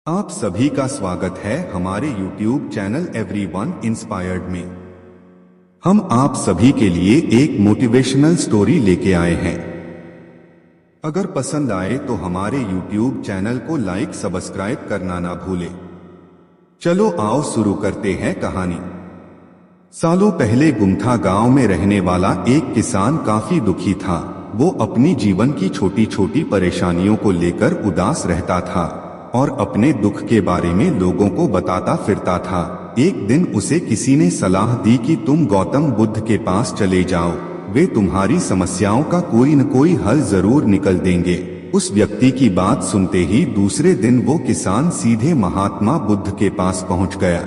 आप सभी का स्वागत है हमारे YouTube चैनल एवरीवन इंस्पायर्ड में। हम आप सभी के लिए एक मोटिवेशनल स्टोरी लेके आए हैं। अगर पसंद आए तो हमारे YouTube चैनल को लाइक सब्सक्राइब करना ना भूलें। चलो आओ शुरू करते हैं कहानी। सालों पहले गुमथा गांव में रहने वाला एक किसान काफी दुखी था। वो अपनी जीवन की छोटी छोटी परेशानियों को लेकर उदास रहता था और अपने दुख के बारे में लोगों को बताता फिरता था। एक दिन उसे किसी ने सलाह दी कि तुम गौतम बुद्ध के पास चले जाओ, वे तुम्हारी समस्याओं का कोई न कोई हल जरूर निकल देंगे। उस व्यक्ति की बात सुनते ही दूसरे दिन वो किसान सीधे महात्मा बुद्ध के पास पहुंच गया।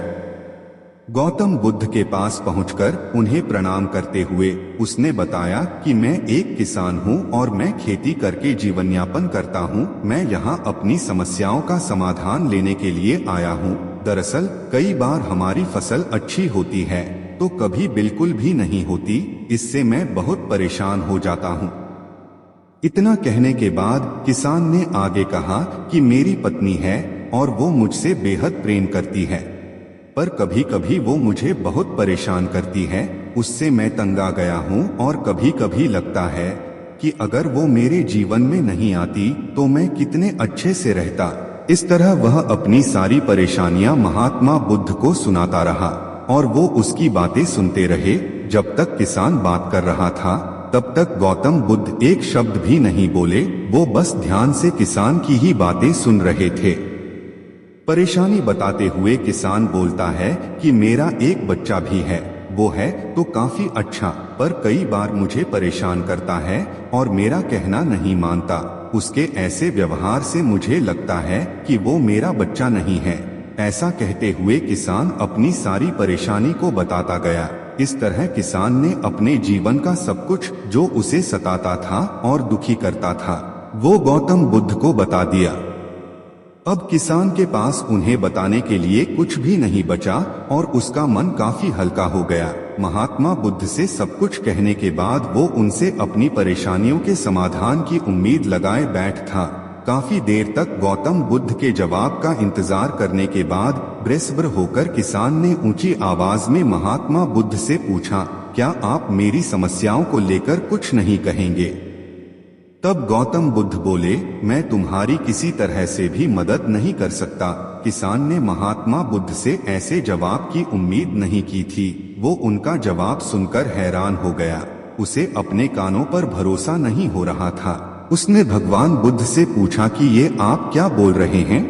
गौतम बुद्ध के पास पहुंचकर उन्हें प्रणाम करते हुए उसने बताया कि मैं एक किसान हूं और मैं खेती करके जीवन यापन करता हूं। मैं यहां अपनी समस्याओं का समाधान लेने के लिए आया हूं। दरअसल कई बार हमारी फसल अच्छी होती है तो कभी बिल्कुल भी नहीं होती। इससे मैं बहुत परेशान हो जाता हूं। इतना कहने के बाद किसान ने आगे कहा कि मेरी पत्नी है और वो मुझसे बेहद प्रेम करती है, पर कभी कभी वो मुझे बहुत परेशान करती है। उससे मैं तंग आ गया हूँ और कभी कभी लगता है कि अगर वो मेरे जीवन में नहीं आती तो मैं कितने अच्छे से रहता। इस तरह वह अपनी सारी परेशानियां महात्मा बुद्ध को सुनाता रहा और वो उसकी बातें सुनते रहे। जब तक किसान बात कर रहा था तब तक गौतम बुद्ध एक शब्द भी नहीं बोले। वो बस ध्यान से किसान की ही बातें सुन रहे थे। परेशानी बताते हुए किसान बोलता है कि मेरा एक बच्चा भी है, वो है तो काफी अच्छा, पर कई बार मुझे परेशान करता है और मेरा कहना नहीं मानता। उसके ऐसे व्यवहार से मुझे लगता है कि वो मेरा बच्चा नहीं है। ऐसा कहते हुए किसान अपनी सारी परेशानी को बताता गया। इस तरह किसान ने अपने जीवन का सब कुछ जो उसे सताता था और दुखी करता था वो गौतम बुद्ध को बता दिया। अब किसान के पास उन्हें बताने के लिए कुछ भी नहीं बचा और उसका मन काफी हल्का हो गया। महात्मा बुद्ध से सब कुछ कहने के बाद वो उनसे अपनी परेशानियों के समाधान की उम्मीद लगाए बैठ था। काफी देर तक गौतम बुद्ध के जवाब का इंतजार करने के बाद बेसब्र होकर किसान ने ऊंची आवाज में महात्मा बुद्ध से पूछा, क्या आप मेरी समस्याओं को लेकर कुछ नहीं कहेंगे? तब गौतम बुद्ध बोले, मैं तुम्हारी किसी तरह से भी मदद नहीं कर सकता। किसान ने महात्मा बुद्ध से ऐसे जवाब की उम्मीद नहीं की थी। वो उनका जवाब सुनकर हैरान हो गया। उसे अपने कानों पर भरोसा नहीं हो रहा था। उसने भगवान बुद्ध से पूछा कि ये आप क्या बोल रहे हैं?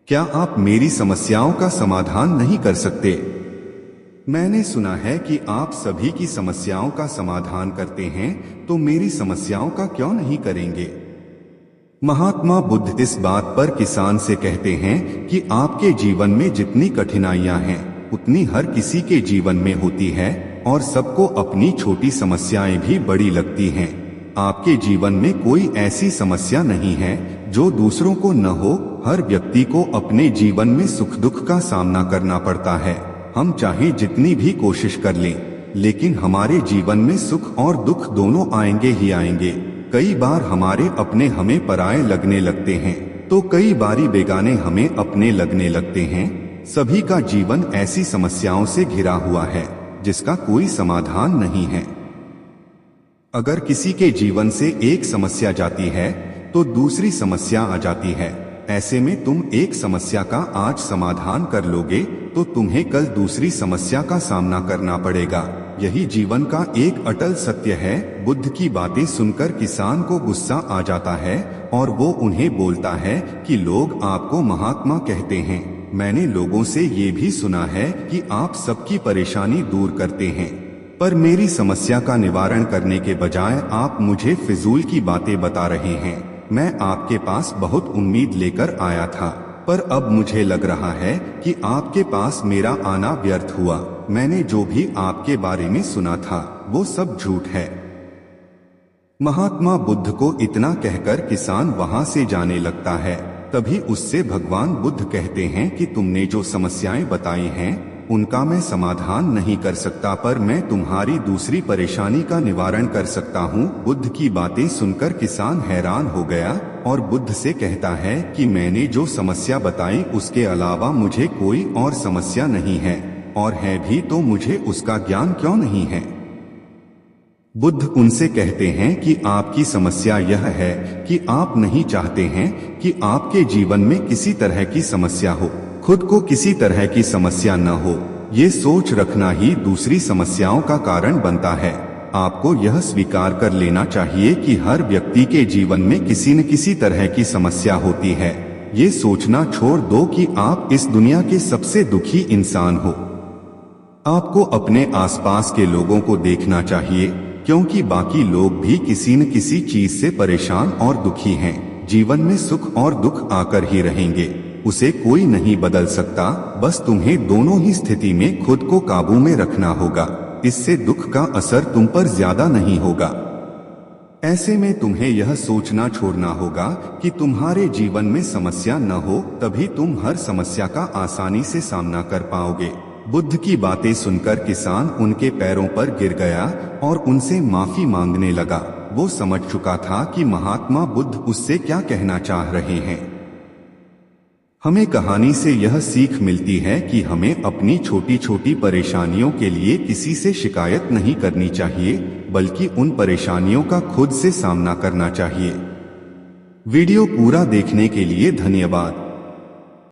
क्या आप मेरी समस्याओं का समाधान नहीं कर सकते? मैंने सुना है कि आप सभी की समस्याओं का समाधान करते हैं, तो मेरी समस्याओं का क्यों नहीं करेंगे? महात्मा बुद्ध इस बात पर किसान से कहते हैं कि आपके जीवन में जितनी कठिनाइयां हैं उतनी हर किसी के जीवन में होती है और सबको अपनी छोटी समस्याएं भी बड़ी लगती हैं। आपके जीवन में कोई ऐसी समस्या नहीं है जो दूसरों को न हो। हर व्यक्ति को अपने जीवन में सुख दुख का सामना करना पड़ता है। हम चाहे जितनी भी कोशिश कर लें, लेकिन हमारे जीवन में सुख और दुख दोनों आएंगे ही आएंगे। कई बार हमारे अपने हमें पराये लगने लगते हैं तो कई बारी बेगाने हमें अपने लगने लगते हैं। सभी का जीवन ऐसी समस्याओं से घिरा हुआ है जिसका कोई समाधान नहीं है। अगर किसी के जीवन से एक समस्या जाती है तो दूसरी समस्या आ जाती है। ऐसे में तुम एक समस्या का आज समाधान कर लोगे तो तुम्हें कल दूसरी समस्या का सामना करना पड़ेगा। यही जीवन का एक अटल सत्य है। बुद्ध की बातें सुनकर किसान को गुस्सा आ जाता है और वो उन्हें बोलता है कि लोग आपको महात्मा कहते हैं। मैंने लोगों से ये भी सुना है कि आप सबकी परेशानी दूर करते हैं, पर मेरी समस्या का निवारण करने के बजाय आप मुझे फिजूल की बातें बता रहे हैं। मैं आपके पास बहुत उम्मीद लेकर आया था, पर अब मुझे लग रहा है कि आपके पास मेरा आना व्यर्थ हुआ। मैंने जो भी आपके बारे में सुना था वो सब झूठ है। महात्मा बुद्ध को इतना कहकर किसान वहां से जाने लगता है। तभी उससे भगवान बुद्ध कहते हैं कि तुमने जो समस्याएं बताई हैं उनका मैं समाधान नहीं कर सकता, पर मैं तुम्हारी दूसरी परेशानी का निवारण कर सकता हूँ। बुद्ध की बातें सुनकर किसान हैरान हो गया और बुद्ध से कहता है कि मैंने जो समस्या बताई उसके अलावा मुझे कोई और समस्या नहीं है, और है भी तो मुझे उसका ज्ञान क्यों नहीं है। बुद्ध उनसे कहते हैं कि आपकी समस्या यह है कि आप नहीं चाहते हैं कि आपके जीवन में किसी तरह की समस्या हो, खुद को किसी तरह की समस्या न हो। ये सोच रखना ही दूसरी समस्याओं का कारण बनता है। आपको यह स्वीकार कर लेना चाहिए कि हर व्यक्ति के जीवन में किसी न किसी तरह की समस्या होती है। ये सोचना छोड़ दो कि आप इस दुनिया के सबसे दुखी इंसान हो। आपको अपने आसपास के लोगों को देखना चाहिए, क्योंकि बाकी लोग भी किसी न किसी चीज से परेशान और दुखी हैं। जीवन में सुख और दुख आकर ही रहेंगे, उसे कोई नहीं बदल सकता। बस तुम्हें दोनों ही स्थिति में खुद को काबू में रखना होगा, इससे दुख का असर तुम पर ज्यादा नहीं होगा। ऐसे में तुम्हें यह सोचना छोड़ना होगा कि तुम्हारे जीवन में समस्या न हो, तभी तुम हर समस्या का आसानी से सामना कर पाओगे। बुद्ध की बातें सुनकर किसान उनके पैरों पर गिर गया और उनसे माफी मांगने लगा। वो समझ चुका था कि महात्मा बुद्ध उससे क्या कहना चाह रहे हैं। हमें कहानी से यह सीख मिलती है कि हमें अपनी छोटी छोटी परेशानियों के लिए किसी से शिकायत नहीं करनी चाहिए, बल्कि उन परेशानियों का खुद से सामना करना चाहिए। वीडियो पूरा देखने के लिए धन्यवाद।